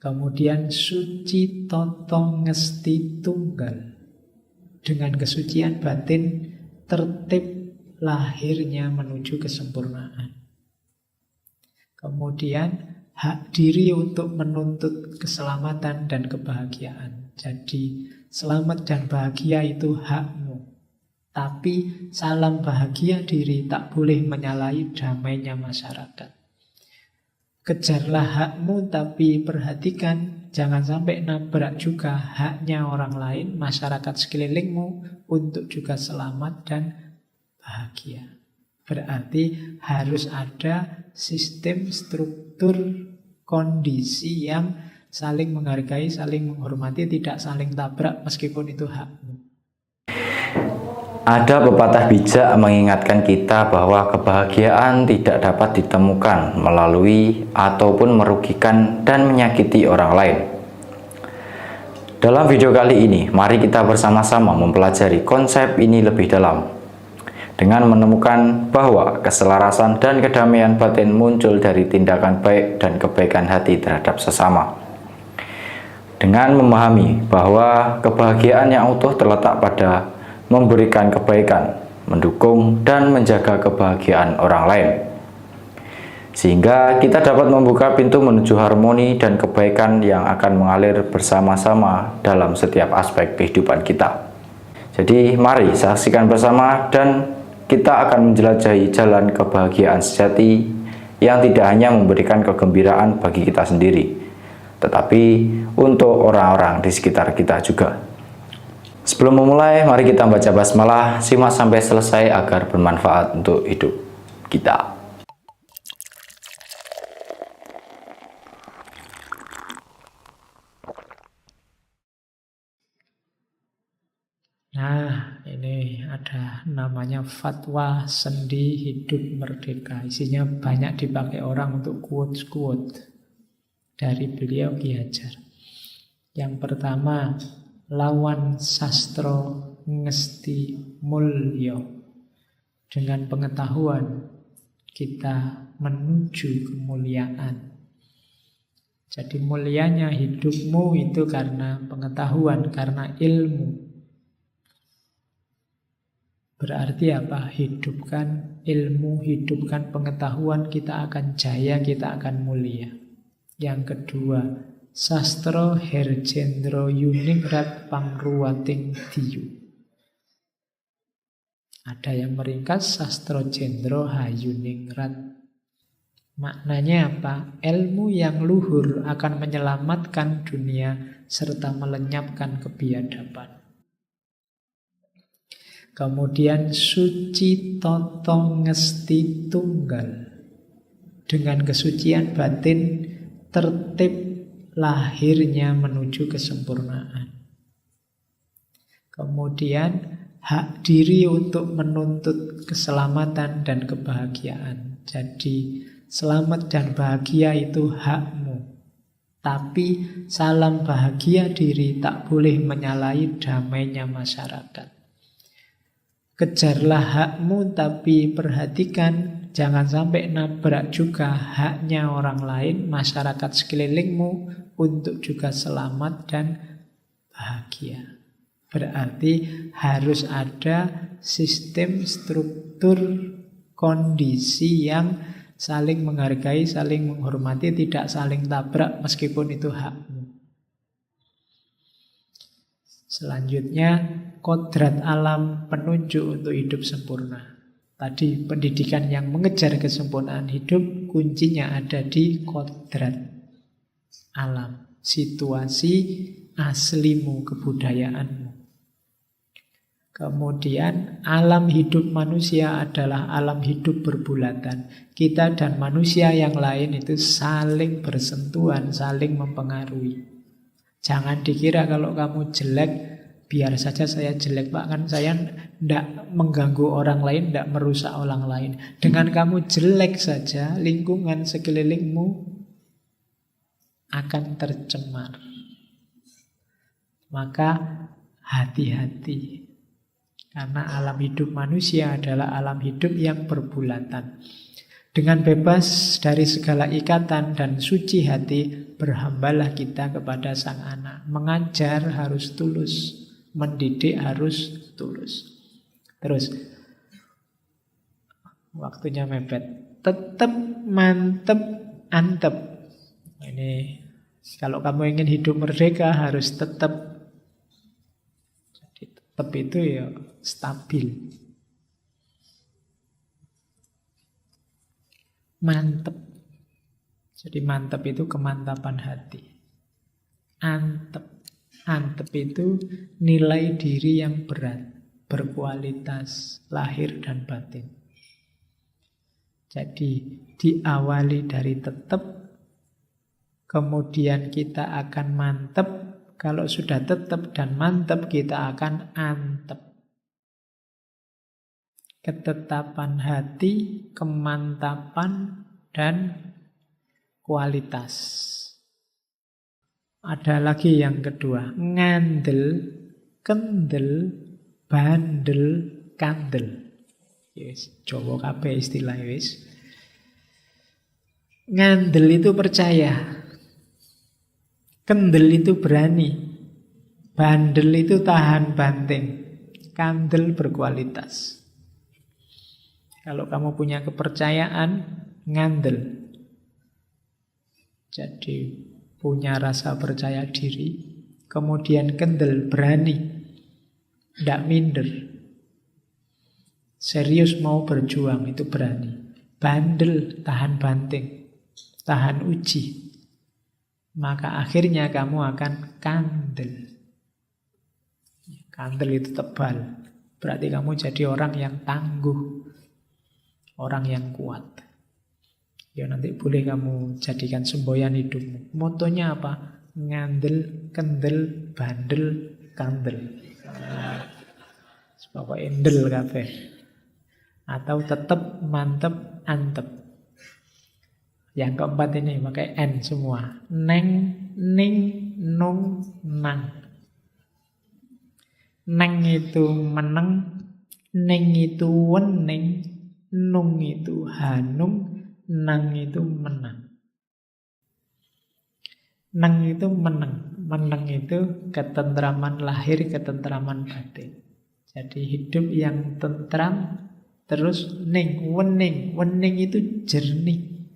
Kemudian suci toto ngesti tunggal. Dengan kesucian batin tertib lahirnya menuju kesempurnaan. Kemudian hak diri untuk menuntut keselamatan dan kebahagiaan. Jadi selamat dan bahagia itu hakmu. Tapi salam bahagia diri tak boleh menyalahi damainya masyarakat. Kejarlah hakmu tapi perhatikan jangan sampai nabrak juga haknya orang lain, masyarakat sekelilingmu untuk juga selamat dan bahagia. Berarti harus ada sistem, struktur, kondisi yang saling menghargai, saling menghormati, tidak saling tabrak meskipun itu hakmu. Ada pepatah bijak mengingatkan kita bahwa kebahagiaan tidak dapat ditemukan melalui ataupun merugikan dan menyakiti orang lain. Dalam video kali ini, mari kita bersama-sama mempelajari konsep ini lebih dalam. Dengan menemukan bahwa keselarasan dan kedamaian batin muncul dari tindakan baik dan kebaikan hati terhadap sesama. Dengan memahami bahwa kebahagiaan yang utuh terletak pada memberikan kebaikan, mendukung, dan menjaga kebahagiaan orang lain. Sehingga kita dapat membuka pintu menuju harmoni dan kebaikan yang akan mengalir bersama-sama dalam setiap aspek kehidupan kita. Jadi mari saksikan bersama dan kita akan menjelajahi jalan kebahagiaan sejati yang tidak hanya memberikan kegembiraan bagi kita sendiri, tetapi untuk orang-orang di sekitar kita juga. Sebelum memulai, mari kita baca basmalah, simak sampai selesai agar bermanfaat untuk hidup kita. Nah, ini ada namanya fatwa sendi hidup merdeka. Isinya banyak dipakai orang untuk quotes-quotes dari beliau Ki Hajar. Yang pertama, lawan sastro ngesti mulya. Dengan pengetahuan kita menuju kemuliaan. Jadi mulianya hidupmu itu karena pengetahuan, karena ilmu. Berarti apa? Hidupkan ilmu, hidupkan pengetahuan, kita akan jaya, kita akan mulia. Yang kedua, sastro herjendro yuningrat pangruwating diyu. Ada yang meringkas sastro jendro hayuningrat. Maknanya apa? Ilmu yang luhur akan menyelamatkan dunia serta melenyapkan kebiadaban. Kemudian suci toto ngesti tunggal. Dengan kesucian batin tertib lahirnya menuju kesempurnaan. Kemudian hak diri untuk menuntut keselamatan dan kebahagiaan. Jadi selamat dan bahagia itu hakmu. Tapi salam bahagia diri tak boleh menyalahi damainya masyarakat. Kejarlah hakmu tapi perhatikan jangan sampai nabrak juga haknya orang lain, masyarakat sekelilingmu untuk juga selamat dan bahagia. Berarti harus ada sistem, struktur, kondisi yang saling menghargai, saling menghormati, tidak saling tabrak meskipun itu hakmu. Selanjutnya, kodrat alam penunjuk untuk hidup sempurna. Tadi pendidikan yang mengejar kesempurnaan hidup, kuncinya ada di kodrat alam, situasi aslimu, kebudayaanmu. Kemudian alam hidup manusia adalah alam hidup berbulatan. Kita dan manusia yang lain itu saling bersentuhan, saling mempengaruhi. Jangan dikira kalau kamu jelek, biar saja saya jelek Pak, kan saya tidak mengganggu orang lain, tidak merusak orang lain. Dengan kamu jelek saja, lingkungan sekelilingmu akan tercemar. Maka hati-hati. Karena alam hidup manusia adalah alam hidup yang berbulatan. Dengan bebas dari segala ikatan dan suci hati, berhambalah kita kepada Sang Anak. Mengajar harus tulus, mendidik harus tulus. Terus, waktunya mepet. Tetap, mantep, antep. Ini, kalau kamu ingin hidup merdeka harus tetap. Jadi tetap itu ya stabil. Mantep. Jadi mantep itu kemantapan hati. Antep. Antep itu nilai diri yang berat, berkualitas, lahir dan batin. Jadi diawali dari tetap, kemudian kita akan mantep. Kalau sudah tetap dan mantep, kita akan antep. Ketetapan hati, kemantapan, dan kualitas. Ada lagi yang kedua, ngandel, kendel, bandel, kandel. Yes, Jawa kabeh istilah wis. Ngandel itu percaya, kendel itu berani, bandel itu tahan banting, kandel berkualitas. Kalau kamu punya kepercayaan, ngandel. Jadi punya rasa percaya diri. Kemudian kendel, berani. Tidak minder. Serius mau berjuang, itu berani. Bandel, tahan banting. Tahan uji. Maka akhirnya kamu akan kandel. Kandel itu tebal. Berarti kamu jadi orang yang tangguh. Orang yang kuat. Ya nanti boleh kamu jadikan semboyan hidupmu. Motonya apa? Ngandel, kendel, bandel, kandel. Pokoknya endel kabeh. Atau tetep, mantep, antep. Yang keempat ini pakai N semua. Neng, ning, nung, nang. Neng itu meneng, ning itu wening, nung itu hanung, nang itu menang. Nang itu menang. Menang itu ketentraman lahir, ketentraman batin. Jadi hidup yang tentram. Terus ning, wening. Wening itu jernih.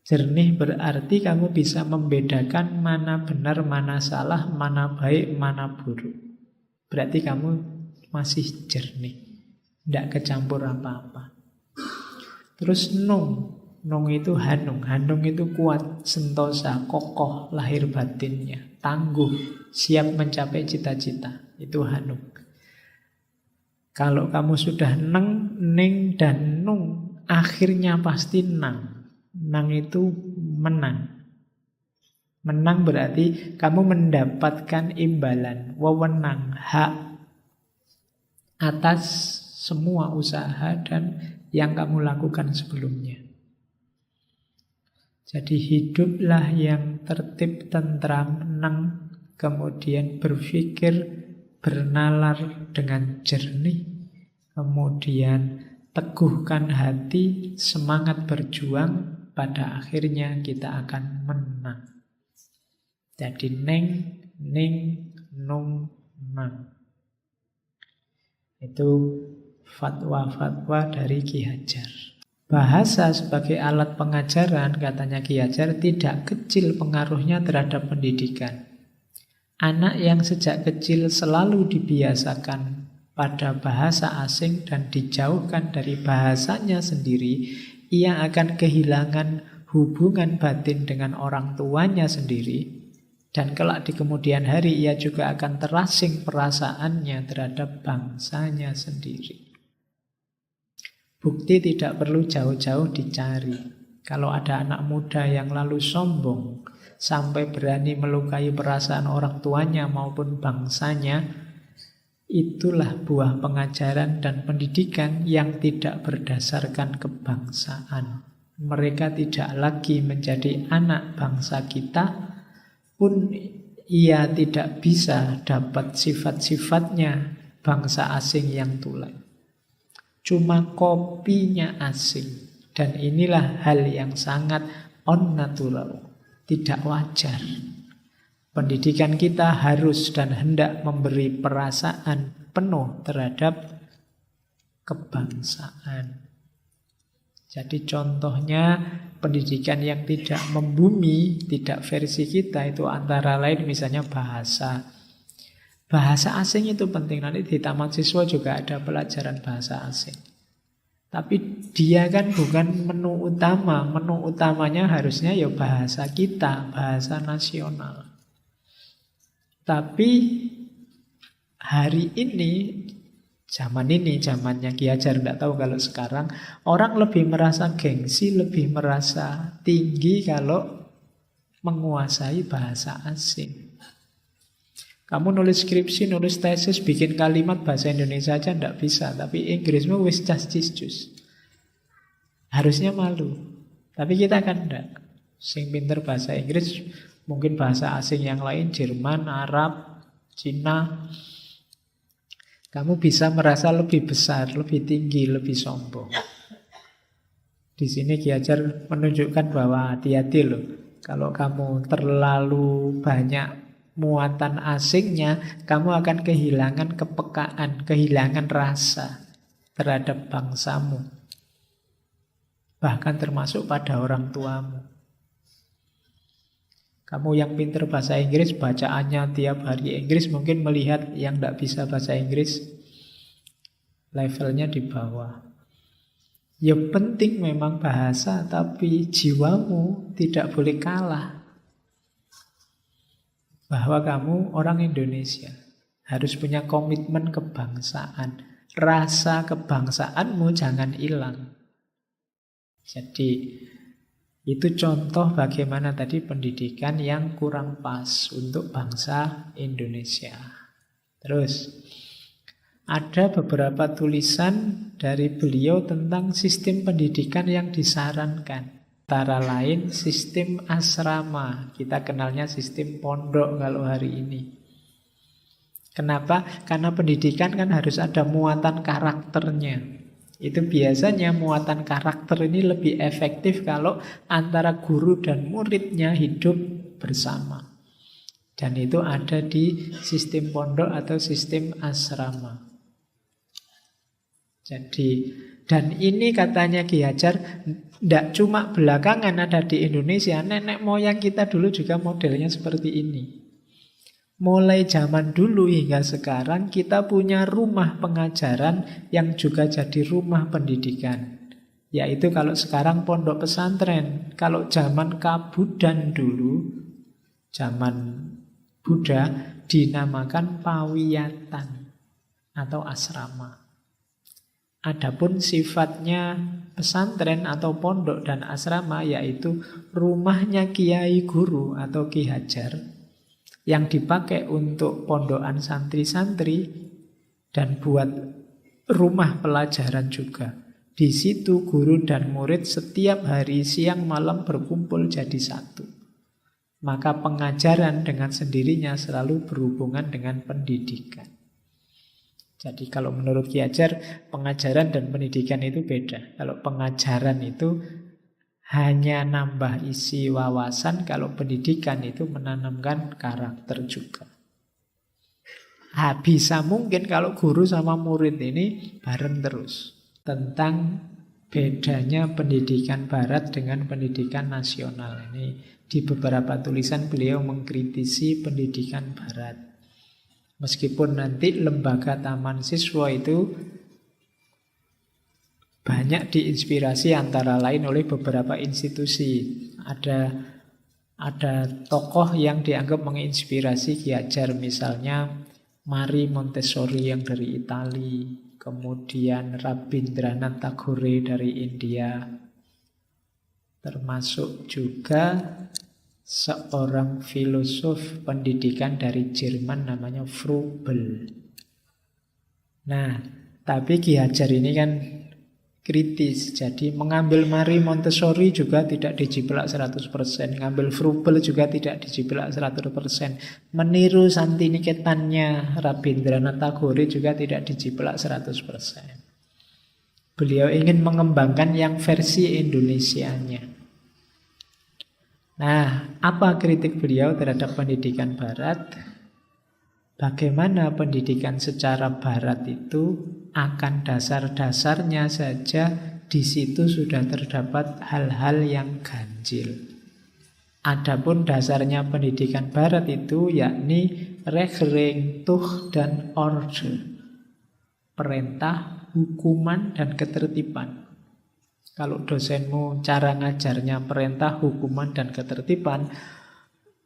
Jernih berarti kamu bisa membedakan mana benar, mana salah, mana baik, mana buruk. Berarti kamu masih jernih. Tidak kecampur apa-apa. Terus nung. Nung itu hanung. Hanung itu kuat, sentosa, kokoh, lahir batinnya. Tangguh, siap mencapai cita-cita. Itu hanung. Kalau kamu sudah neng, ning, dan nung, akhirnya pasti nang. Nang itu menang. Menang berarti kamu mendapatkan imbalan, wewenang, hak atas semua usaha dan yang kamu lakukan sebelumnya. Jadi hiduplah yang tertib, tentram, nang, kemudian berpikir, bernalar dengan jernih, kemudian teguhkan hati, semangat berjuang, pada akhirnya kita akan menang. Jadi neng, ning, nung, nang. Itu fatwa-fatwa dari Ki Hajar. Bahasa sebagai alat pengajaran, katanya Ki Hajar, tidak kecil pengaruhnya terhadap pendidikan. Anak yang sejak kecil selalu dibiasakan pada bahasa asing dan dijauhkan dari bahasanya sendiri, ia akan kehilangan hubungan batin dengan orang tuanya sendiri. Dan kelak di kemudian hari ia juga akan terasing perasaannya terhadap bangsanya sendiri. Bukti tidak perlu jauh-jauh dicari. Kalau ada anak muda yang lalu sombong sampai berani melukai perasaan orang tuanya maupun bangsanya, itulah buah pengajaran dan pendidikan yang tidak berdasarkan kebangsaan. Mereka tidak lagi menjadi anak bangsa kita, pun ia tidak bisa dapat sifat-sifatnya bangsa asing yang tulen. Cuma kopinya asing, Dan inilah hal yang sangat unnatural, tidak wajar. Pendidikan kita harus dan hendak memberi perasaan penuh terhadap kebangsaan. Jadi contohnya pendidikan yang tidak membumi, tidak versi kita itu antara lain misalnya bahasa. Bahasa asing itu penting. Nanti di taman siswa juga ada pelajaran bahasa asing. Tapi dia kan bukan menu utama. Menu utamanya harusnya ya bahasa kita, bahasa nasional. Tapi hari ini, zamannya Ki Hajar, tidak tahu kalau sekarang, orang lebih merasa gengsi, lebih merasa tinggi kalau menguasai bahasa asing. Kamu nulis skripsi, nulis tesis, bikin kalimat bahasa Indonesia aja tidak bisa, tapi Inggrismu wis cas-cis-cus. Harusnya malu, tapi kita kan tidak. Sing pinter bahasa Inggris, mungkin bahasa asing yang lain, Jerman, Arab, Cina. Kamu bisa merasa lebih besar, lebih tinggi, lebih sombong. Di sini Ki Hajar menunjukkan bahwa hati-hati loh. Kalau kamu terlalu banyak muatan asingnya, kamu akan kehilangan kepekaan, kehilangan rasa terhadap bangsamu. Bahkan termasuk pada orang tuamu. Kamu yang pinter bahasa Inggris, bacaannya tiap hari Inggris, mungkin melihat yang tidak bisa bahasa Inggris, levelnya di bawah. Ya penting memang bahasa, tapi jiwamu tidak boleh kalah. Bahwa kamu orang Indonesia harus punya komitmen kebangsaan. Rasa kebangsaanmu jangan hilang. Jadi itu contoh bagaimana tadi pendidikan yang kurang pas untuk bangsa Indonesia. Terus ada beberapa tulisan dari beliau tentang sistem pendidikan yang disarankan. Antara lain sistem asrama. Kita kenalnya sistem pondok kalau hari ini. Kenapa? Karena pendidikan kan harus ada muatan karakternya. Itu biasanya muatan karakter ini lebih efektif kalau antara guru dan muridnya hidup bersama. Dan itu ada di sistem pondok atau sistem asrama. Jadi, dan ini katanya Ki Hajar, tidak cuma belakangan ada di Indonesia, nenek moyang kita dulu juga modelnya seperti ini. Mulai zaman dulu hingga sekarang kita punya rumah pengajaran yang juga jadi rumah pendidikan. Yaitu kalau sekarang pondok pesantren, kalau zaman Kabudan dulu, zaman Buddha, dinamakan pawiyatan atau asrama. Adapun sifatnya pesantren atau pondok dan asrama yaitu rumahnya kiai guru atau Ki Hajar yang dipakai untuk pondokan santri-santri dan buat rumah pelajaran juga. Di situ guru dan murid setiap hari siang malam berkumpul jadi satu. Maka pengajaran dengan sendirinya selalu berhubungan dengan pendidikan. Jadi kalau menurut Ki Hajar, pengajaran dan pendidikan itu beda. Kalau pengajaran itu hanya nambah isi wawasan, kalau pendidikan itu menanamkan karakter juga. Bisa mungkin kalau guru sama murid ini bareng terus. Tentang bedanya pendidikan barat dengan pendidikan nasional. Ini di beberapa tulisan beliau mengkritisi pendidikan barat. Meskipun nanti lembaga taman siswa itu banyak diinspirasi antara lain oleh beberapa institusi. Ada tokoh yang dianggap menginspirasi Ki Hajar, misalnya Marie Montessori yang dari Italia, kemudian Rabindranath Tagore dari India, termasuk juga seorang filosof pendidikan dari Jerman namanya Froebel. Nah, tapi Ki Hajar ini kan kritis. Jadi mengambil Marie Montessori juga tidak dijiplak 100%. Ngambil Froebel juga tidak dijiplak 100%. Meniru Santiniketannya Rabindranath Tagore juga tidak dijiplak 100%. Beliau ingin mengembangkan yang versi Indonesianya. Nah, apa kritik beliau terhadap pendidikan Barat? Bagaimana pendidikan secara Barat itu akan dasar-dasarnya saja di situ sudah terdapat hal-hal yang ganjil. Adapun dasarnya pendidikan Barat itu yakni recht, tuch, dan orde. Perintah, hukuman, dan ketertiban. Kalau dosenmu cara ngajarnya perintah, hukuman, dan ketertiban,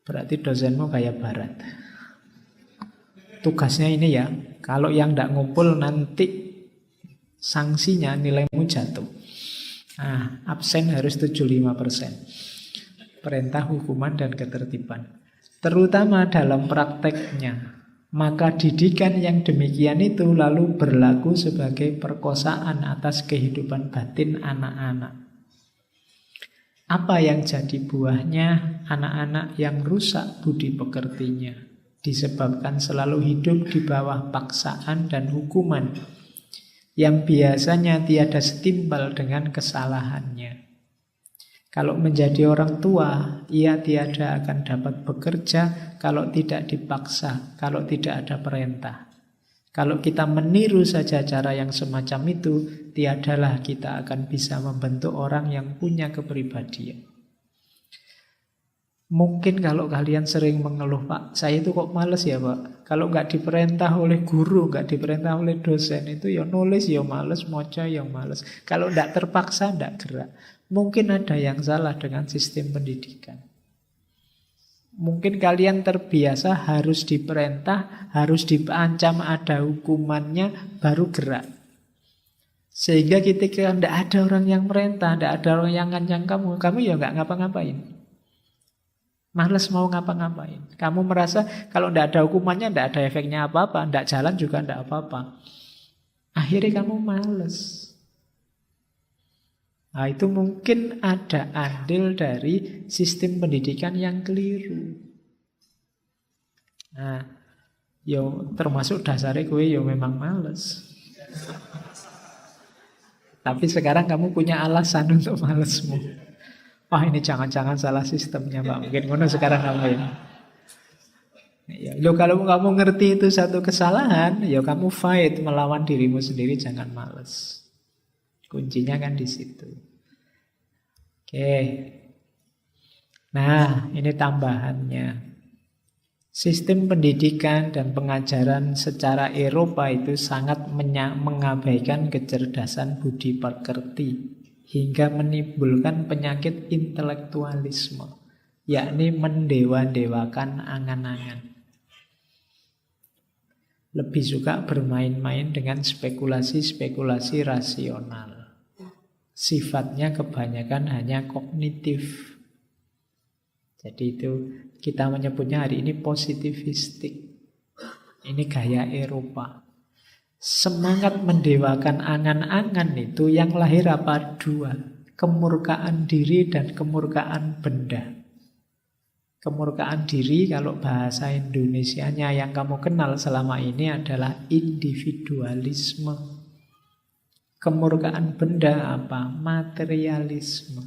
berarti dosenmu kayak Barat. Tugasnya ini ya, kalau yang tidak ngumpul nanti sanksinya nilaimu jatuh. Nah, absen harus 75%. Perintah, hukuman, dan ketertiban. Terutama dalam prakteknya. Maka didikan yang demikian itu lalu berlaku sebagai perkosaan atas kehidupan batin anak-anak. Apa yang jadi buahnya? Anak-anak yang rusak budi pekertinya, disebabkan selalu hidup di bawah paksaan dan hukuman yang biasanya tiada setimpal dengan kesalahannya. Kalau menjadi orang tua, ia tiada akan dapat bekerja kalau tidak dipaksa, kalau tidak ada perintah. Kalau kita meniru saja cara yang semacam itu, tiadalah kita akan bisa membentuk orang yang punya kepribadian. Mungkin kalau kalian sering mengeluh, Pak, saya itu kok males ya Pak. Kalau nggak diperintah oleh guru, nggak diperintah oleh dosen, itu ya nulis ya males, moca ya males. Kalau nggak terpaksa, nggak gerak. Mungkin ada yang salah dengan sistem pendidikan. Mungkin kalian terbiasa harus diperintah, harus diancam ada hukumannya, baru gerak. Sehingga ketika tidak ada orang yang merintah, tidak ada orang yang ngancam kamu ya nggak ngapa-ngapain. Males mau ngapa-ngapain. Kamu merasa kalau tidak ada hukumannya, tidak ada efeknya apa-apa, tidak jalan juga tidak apa-apa. Akhirnya kamu males. Nah, itu mungkin ada andil dari sistem pendidikan yang keliru. Nah, yo termasuk dasarnya gue yo memang males. Tapi sekarang kamu punya alasan untuk malesmu. Wah, ini jangan-jangan salah sistemnya, Pak. Mungkin ngono sekarang kamu ya. Ya, kalau kamu ngerti itu satu kesalahan, ya kamu fight melawan dirimu sendiri, jangan males. Kuncinya kan di situ. Oke. Nah, ini tambahannya. Sistem pendidikan dan pengajaran secara Eropa itu sangat mengabaikan kecerdasan budi pekerti hingga menimbulkan penyakit intelektualisme, yakni mendewa-dewakan angan-angan. Lebih suka bermain-main dengan spekulasi-spekulasi rasional. Sifatnya kebanyakan hanya kognitif. Jadi itu kita menyebutnya hari ini positivistik. Ini gaya Eropa. Semangat mendewakan angan-angan itu yang lahir apa? Dua. Kemurkaan diri dan kemurkaan benda. Kemurkaan diri kalau bahasa Indonesianya yang kamu kenal selama ini adalah individualisme. Kemurkaan benda apa? Materialisme.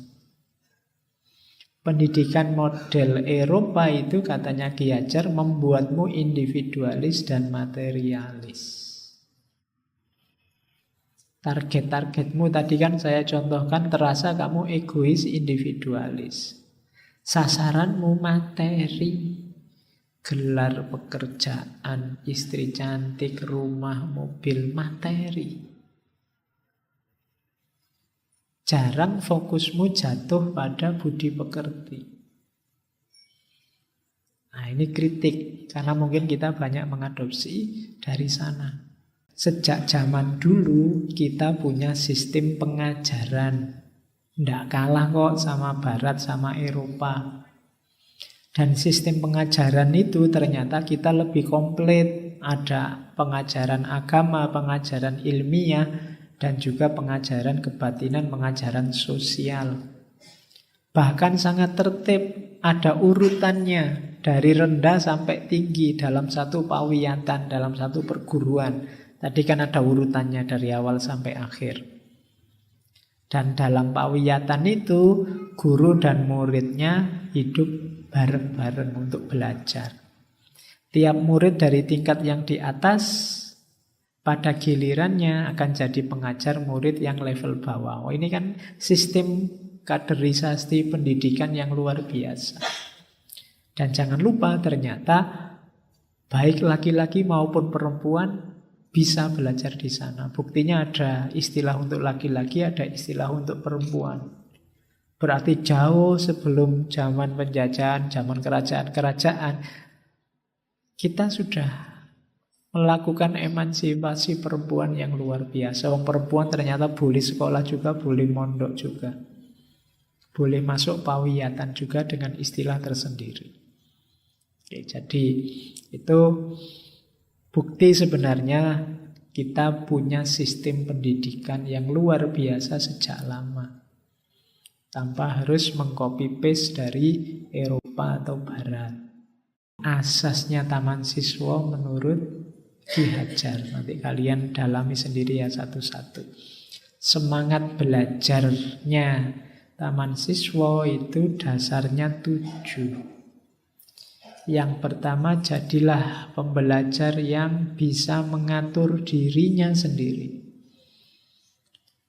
Pendidikan model Eropa itu katanya Ki Hajar membuatmu individualis dan materialis. Target-targetmu tadi kan saya contohkan terasa kamu egois, individualis. Sasaranmu materi, gelar pekerjaan, istri cantik, rumah, mobil, materi. Jarang fokusmu jatuh pada budi pekerti. Nah, ini kritik karena mungkin kita banyak mengadopsi dari sana. Sejak zaman dulu kita punya sistem pengajaran. Tidak kalah kok sama Barat, sama Eropa. Dan sistem pengajaran itu ternyata kita lebih komplit. Ada pengajaran agama, pengajaran ilmiah, dan juga pengajaran kebatinan, pengajaran sosial. Bahkan sangat tertib, ada urutannya dari rendah sampai tinggi dalam satu pawiyatan, dalam satu perguruan. Tadi kan ada urutannya dari awal sampai akhir. Dan dalam pawiyatan itu, guru dan muridnya hidup bareng-bareng untuk belajar. Tiap murid dari tingkat yang di atas, pada gilirannya akan jadi pengajar murid yang level bawah. Oh, ini kan sistem kaderisasi pendidikan yang luar biasa. Dan jangan lupa ternyata baik laki-laki maupun perempuan bisa belajar di sana. Buktinya ada istilah untuk laki-laki, ada istilah untuk perempuan. Berarti jauh sebelum zaman penjajahan, zaman kerajaan-kerajaan, kita sudah melakukan emansipasi perempuan yang luar biasa. Wong perempuan ternyata boleh sekolah juga, boleh mondok juga. Boleh masuk pawiyatan juga dengan istilah tersendiri. Oke, jadi itu bukti sebenarnya kita punya sistem pendidikan yang luar biasa sejak lama. Tanpa harus mengcopy paste dari Eropa atau Barat. Asasnya taman siswa menurut Ki Hajar. Nanti kalian dalami sendiri ya satu-satu. Semangat belajarnya taman siswa itu dasarnya 7. Yang pertama, jadilah pembelajar yang bisa mengatur dirinya sendiri.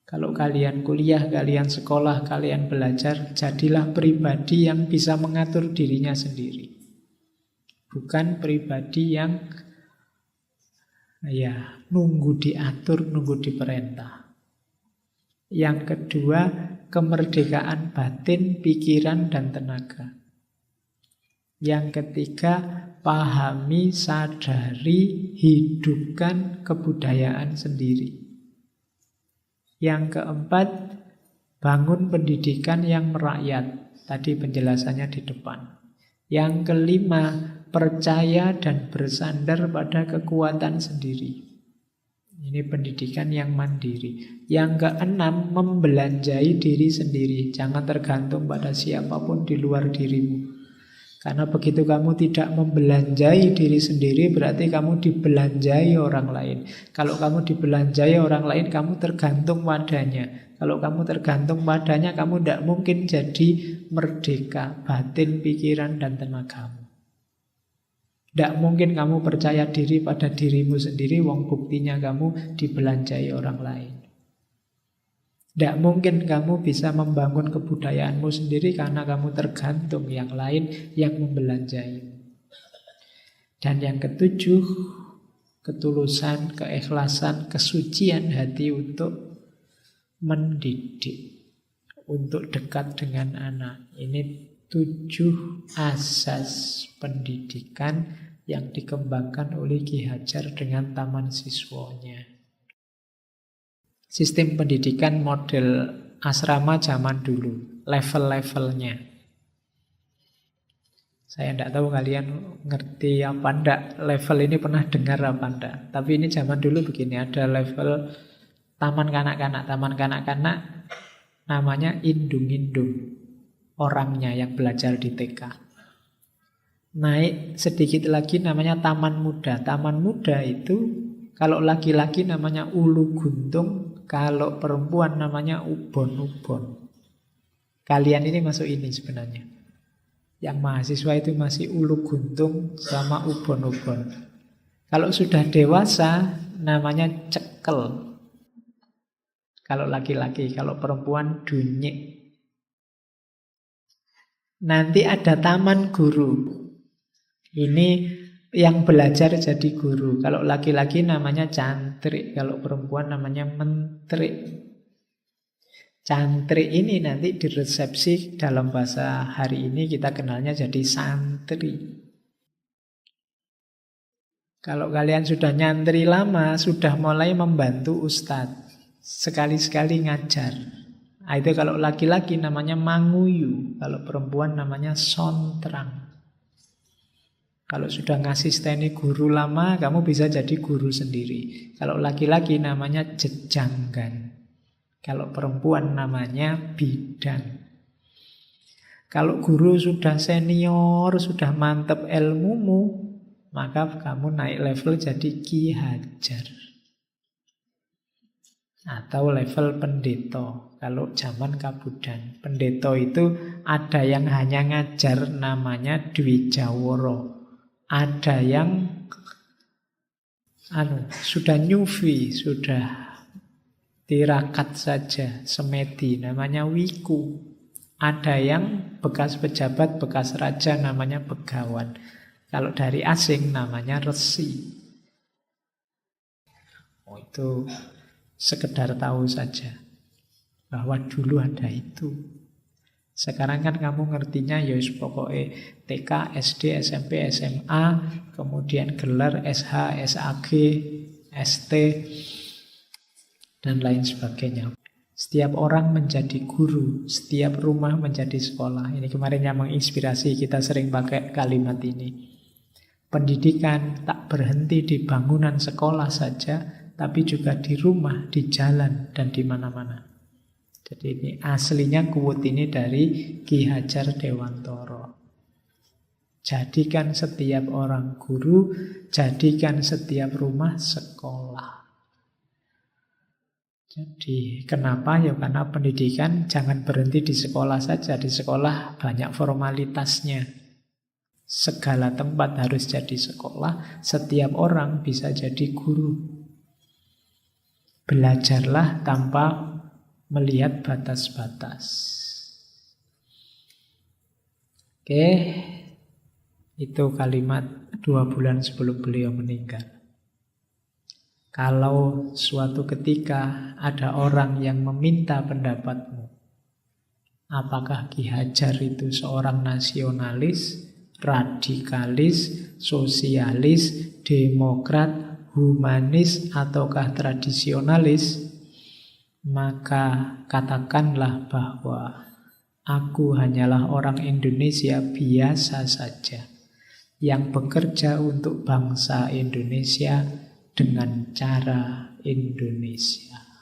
Kalau kalian kuliah, kalian sekolah, kalian belajar, jadilah pribadi yang bisa mengatur dirinya sendiri. Bukan pribadi yang nunggu diatur, nunggu diperintah. Yang kedua, kemerdekaan batin, pikiran, dan tenaga. Yang ketiga, pahami, sadari, hidupkan kebudayaan sendiri. Yang keempat, bangun pendidikan yang merakyat. Tadi penjelasannya di depan. Yang kelima, percaya dan bersandar pada kekuatan sendiri. Ini pendidikan yang mandiri. Yang keenam, membelanjai diri sendiri. Jangan tergantung pada siapapun di luar dirimu. Karena begitu kamu tidak membelanjai diri sendiri, berarti kamu dibelanjai orang lain. Kalau kamu dibelanjai orang lain, kamu tergantung padanya. Kalau kamu tergantung padanya, kamu tidak mungkin jadi merdeka, batin, pikiran, dan tenagamu. Tidak mungkin kamu percaya diri pada dirimu sendiri, wong buktinya kamu dibelanjai orang lain. Tidak mungkin kamu bisa membangun kebudayaanmu sendiri karena kamu tergantung yang lain yang membelanjai. Dan yang ketujuh, ketulusan, keikhlasan, kesucian hati untuk mendidik, untuk dekat dengan anak. Ini 7 asas pendidikan yang dikembangkan oleh Ki Hajar dengan taman siswanya. Sistem pendidikan model asrama zaman dulu, level-levelnya. Saya tidak tahu kalian ngerti apa enggak, level ini pernah dengar apa enggak. Tapi ini zaman dulu begini, ada level taman kanak-kanak. Taman kanak-kanak namanya indung-indung, orangnya yang belajar di TK. Naik sedikit lagi namanya taman muda. Taman muda itu kalau laki-laki namanya ulu guntung, kalau perempuan namanya ubon-ubon. Kalian ini masuk ini sebenarnya. Yang mahasiswa itu masih ulu guntung sama ubon-ubon. Kalau sudah dewasa namanya cekel. Kalau laki-laki, kalau perempuan dunyik. Nanti ada taman guru. Ini yang belajar jadi guru. Kalau laki-laki namanya cantrik, kalau perempuan namanya mentrik. Cantrik ini nanti di resepsi dalam bahasa hari ini kita kenalnya jadi santri. Kalau kalian sudah nyantri lama, sudah mulai membantu ustadz. Sekali-sekali ngajar. Nah, itu kalau laki-laki namanya manguyu, kalau perempuan namanya sontrang. Kalau sudah ngasisteni guru lama, kamu bisa jadi guru sendiri. Kalau laki-laki namanya jejanggan. Kalau perempuan namanya bidan. Kalau guru sudah senior, sudah mantep ilmumu, maka kamu naik level jadi Ki Hajar. atau level pendeta. Kalau zaman Kabudan, pendeta itu ada yang hanya ngajar namanya Dwijawara, ada yang sudah nyufi, sudah tirakat saja, semedi, namanya wiku. Ada yang bekas pejabat, bekas raja, namanya begawan. Kalau dari asing namanya resi. Itu sekedar tahu saja bahwa dulu ada itu. Sekarang kan kamu ngertinya ya pokoknya TK, SD, SMP, SMA, kemudian gelar SH, SAG, ST, dan lain sebagainya. Setiap orang menjadi guru, setiap rumah menjadi sekolah. Ini kemarin yang menginspirasi, kita sering pakai kalimat ini. Pendidikan tak berhenti di bangunan sekolah saja, tapi juga di rumah, di jalan, dan di mana-mana. Jadi ini aslinya quote ini dari Ki Hajar Dewantara. Jadikan setiap orang guru, jadikan setiap rumah sekolah. Jadi kenapa? Ya karena pendidikan jangan berhenti di sekolah saja. Di sekolah banyak formalitasnya. Segala tempat harus jadi sekolah. Setiap orang bisa jadi guru. Belajarlah tanpa melihat batas-batas. Oke, itu kalimat 2 bulan sebelum beliau meninggal. Kalau suatu ketika ada orang yang meminta pendapatmu, apakah Ki Hajar itu seorang nasionalis, radikalis, sosialis, demokrat, humanis, ataukah tradisionalis? Maka katakanlah bahwa aku hanyalah orang Indonesia biasa saja yang bekerja untuk bangsa Indonesia dengan cara Indonesia.